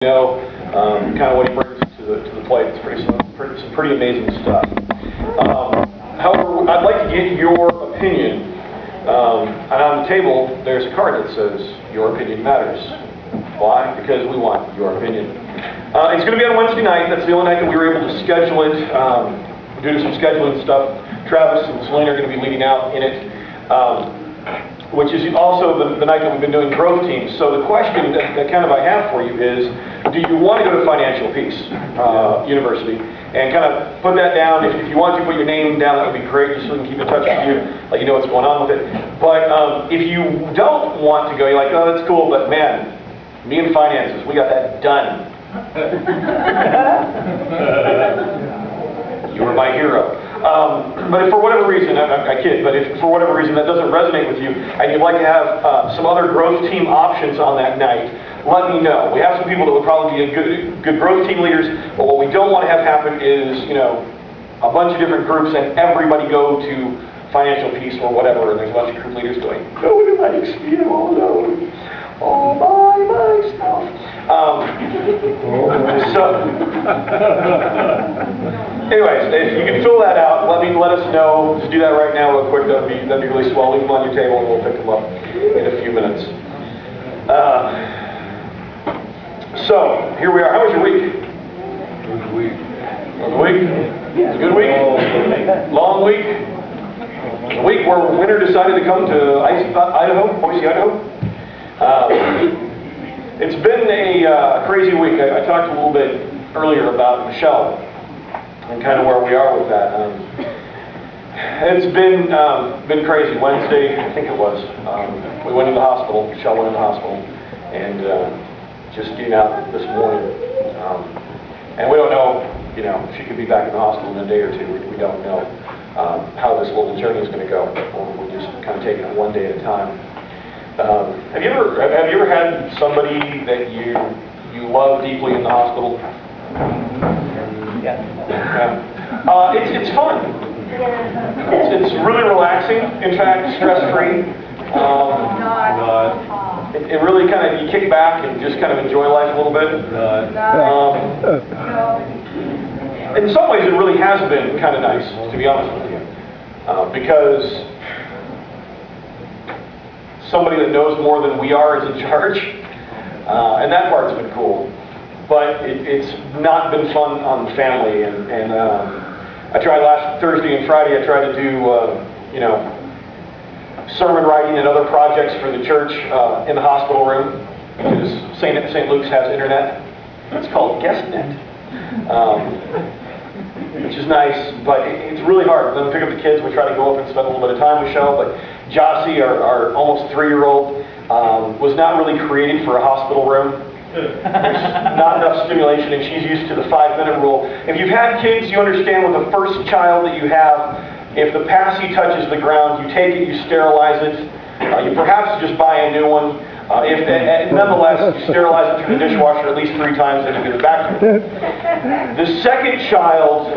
Kind of what he brings to the plate. It's some pretty amazing stuff. However, I'd like to get your opinion. And on the table, there's a card that says, "Your opinion matters." Why? Because we want your opinion. It's going to be on Wednesday night. That's the only night that we were able to schedule it. Due to some scheduling stuff, Travis and Selena are going to be leading out in it. Which is also the night that we've been doing growth teams. So the question that kind of I have for you is, do you want to go to Financial Peace University? And kind of put that down. If you want to put your name down, that would be great, just so we can keep in touch with you, let you know what's going on with it. But if you don't want to go, you're like, oh, that's cool, but man, me and finances, we got that done. You were my hero. But if for whatever reason, I kid, but if for whatever reason that doesn't resonate with you, and you'd like to have some other growth team options on that night, let me know. We have some people that would probably be good growth team leaders, but what we don't want to have happen is, a bunch of different groups and everybody go to Financial Peace or whatever, and there's a bunch of group leaders going, nobody likes me, I'm all alone, all by myself. Anyways, if you can fill that out, let us know. Just do that right now real quick. That'd be really swell. Leave them on your table and we'll pick them up in a few minutes. So, here we are. How was your week? Good week. Was a week? It was a good week? Long week? It was a week where winter decided to come to Boise, Idaho. It's been a crazy week. I talked a little bit earlier about Michelle and kind of where we are with that. It's been crazy. Wednesday, I think it was, we went into the hospital. Michelle went into the hospital, and just getting out this morning. And we don't know, she could be back in the hospital in a day or two. We don't know how this little journey is going to go. We're just kind of taking it one day at a time. Have you ever had somebody that you love deeply in the hospital? Yeah. It's fun. It's really relaxing. In fact, stress-free. It really kind of, you kick back and just kind of enjoy life a little bit. In some ways, it really has been kind of nice, to be honest with you, because somebody that knows more than we are is in charge, and that part's been cool. But it's not been fun on the family, and I tried last Thursday and Friday. I tried to do sermon writing and other projects for the church in the hospital room, because St. Luke's has internet. It's called GuestNet, which is nice, but it's really hard. Then we pick up the kids. We try to go up and spend a little bit of time with Michelle, but Jossie, our almost 3-year-old, was not really created for a hospital room. There's not enough stimulation, and she's used to the 5-minute rule. If you've had kids, you understand with the first child that you have, if the passy touches the ground, you take it, you sterilize it. You perhaps just buy a new one. Nonetheless, you sterilize it through the dishwasher at least 3 times, and you get it back. The second child,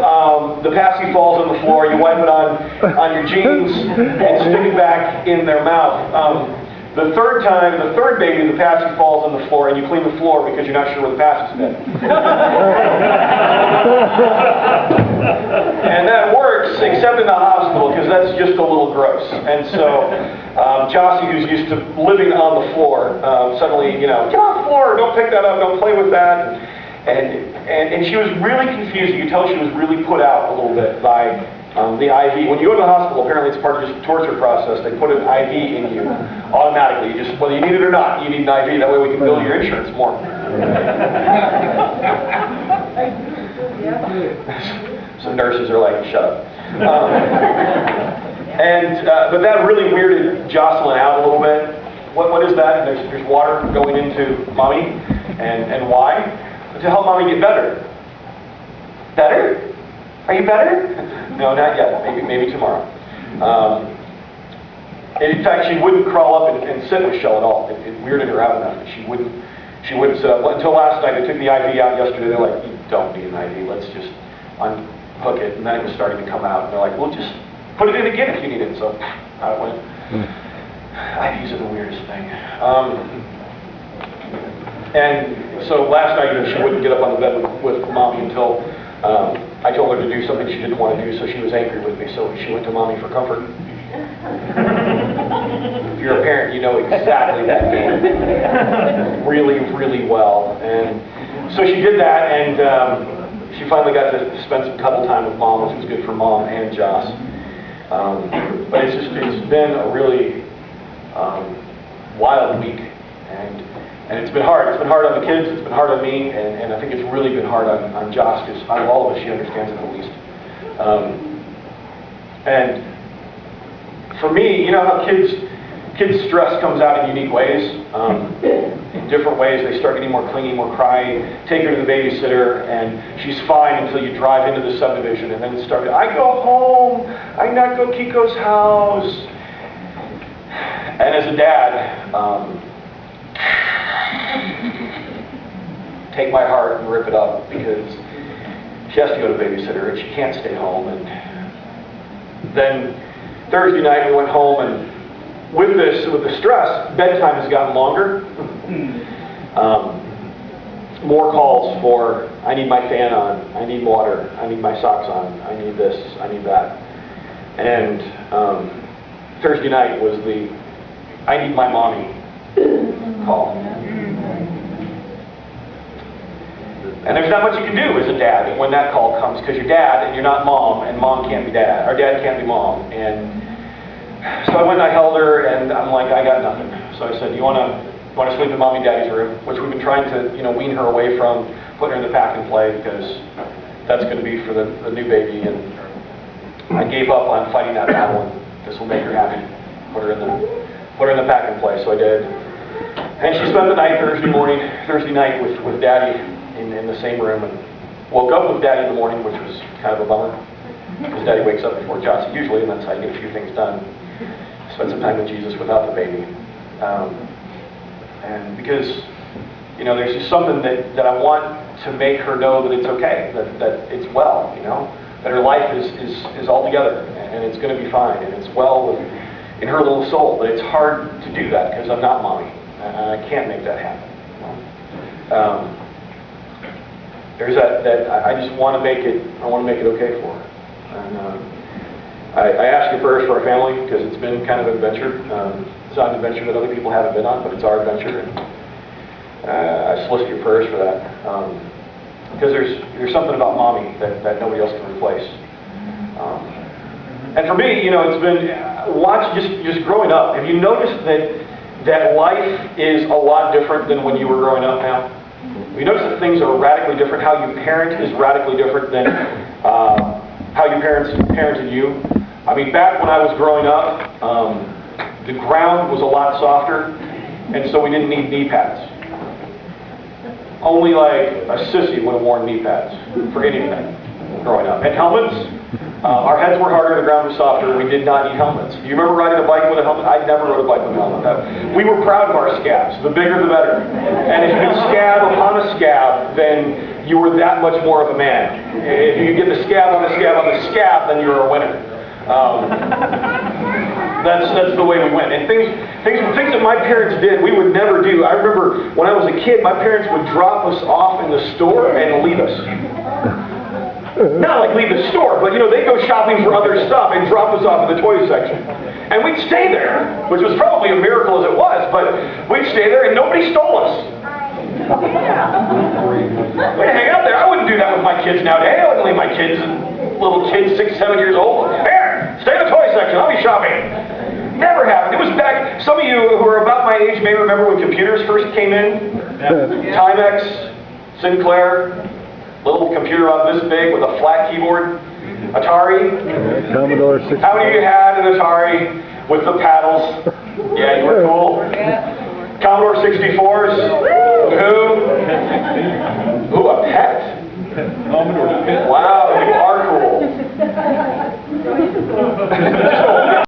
the passy falls on the floor. You wipe it on your jeans and stick it back in their mouth. The third baby, the passy falls on the floor, and you clean the floor because you're not sure where the passy's been. And that works, except in the hospital, because that's just a little gross. And so, Jossie, who's used to living on the floor, suddenly, get off the floor, don't pick that up, don't play with that. And she was really confused. You could tell she was really put out a little bit by the IV. When you go to the hospital, apparently it's part of just the torture process. They put an IV in you automatically. You just, whether you need it or not, you need an IV. That way we can bill your insurance more. Some nurses are like, shut up. But that really weirded Jocelyn out a little bit. What is that? There's water going into mommy. And why? To help mommy get better. Better? Are you better? No, not yet. Maybe tomorrow. In fact, she wouldn't crawl up and sit with Michelle at all. It weirded her out enough. She wouldn't sit up. Until last night, they took the IV out yesterday. They're like, you don't need an IV. Let's just unhook it. And then it was starting to come out. And they're like, well, just put it in again if you need it. So out it went. IVs are the weirdest thing. And so last night, she wouldn't get up on the bed with Mommy until I told her to do something she didn't want to do, so she was angry with me, so she went to Mommy for comfort. If you're a parent, you know exactly that feeling really, really well. And so she did that, and she finally got to spend some cuddle time with Mom, which was good for Mom and Joss. But it's been a really wild week, and it's been hard. It's been hard on the kids, it's been hard on me, and I think it's really been hard on Joss, because out of all of us, she understands it the least. And for me, you know how kids' stress comes out in unique ways. In different ways, they start getting more clingy, more crying. Take her to the babysitter, and she's fine until you drive into the subdivision, and then start, I go home, I not go Kiko's house. And as a dad, take my heart and rip it up, because she has to go to the babysitter, and she can't stay home. And then Thursday night we went home, and with the stress, bedtime has gotten longer. More calls for, I need my fan on, I need water, I need my socks on, I need this, I need that. And Thursday night was the, I need my mommy call. And there's not much you can do as a dad when that call comes, because you're dad and you're not mom, and mom can't be dad, or dad can't be mom. And so I went and I held her, and I'm like, I got nothing. So I said, you want to sleep in mommy and daddy's room, which we've been trying to, wean her away from, putting her in the pack and play, because that's going to be for the new baby. And I gave up on fighting that battle, and this will make her happy. Put her in the pack and play. So I did. And she spent the night Thursday night with daddy in the same room, and woke up with daddy in the morning, which was kind of a bummer, because daddy wakes up before Johnson usually, and that's how you get a few things done. Spend some time with Jesus without the baby. And because, there's just something that I want to make her know that it's okay, that it's well, that her life is all together, and it's going to be fine, and it's well in her little soul. But it's hard to do that because I'm not mommy, and I can't make that happen. There's that I just want to make it okay for her. And I asked you first for our family, because it's been kind of an adventure. It's not an adventure that other people haven't been on, but it's our adventure. And I solicit your prayers for that, because there's something about mommy that nobody else can replace. And for me, it's been just growing up. Have you noticed that life is a lot different than when you were growing up now? Have you noticed that things are radically different? How you parent is radically different than how your parents parented you. I mean, back when I was growing up, the ground was a lot softer, and so we didn't need knee pads. Only like a sissy would have worn knee pads for anything growing up. And helmets, our heads were harder, the ground was softer, we did not need helmets. Do you remember riding a bike with a helmet? I never rode a bike with a helmet. We were proud of our scabs. The bigger the better. And if you could scab upon a scab, then you were that much more of a man. If you could get the scab on the scab on the scab, then you were a winner. That's the way we went. And things that my parents did, we would never do. I remember when I was a kid, my parents would drop us off in the store and leave us. Not like leave the store, but they'd go shopping for other stuff and drop us off in the toy section. And we'd stay there, which was probably a miracle as it was, but we'd stay there and nobody stole us. We'd hang out there. I wouldn't do that with my kids nowadays. I wouldn't leave my kids, little kids 6, 7 years old. There, stay in the toy section, I'll be shopping. Never happened. It was back, some of you who are about my age may remember when computers first came in. Timex, Sinclair, little computer about this big with a flat keyboard. Atari. Commodore 64. How many of you had an Atari with the paddles? Yeah, you were cool. Commodore 64s. Who? Ooh, a pet? Wow.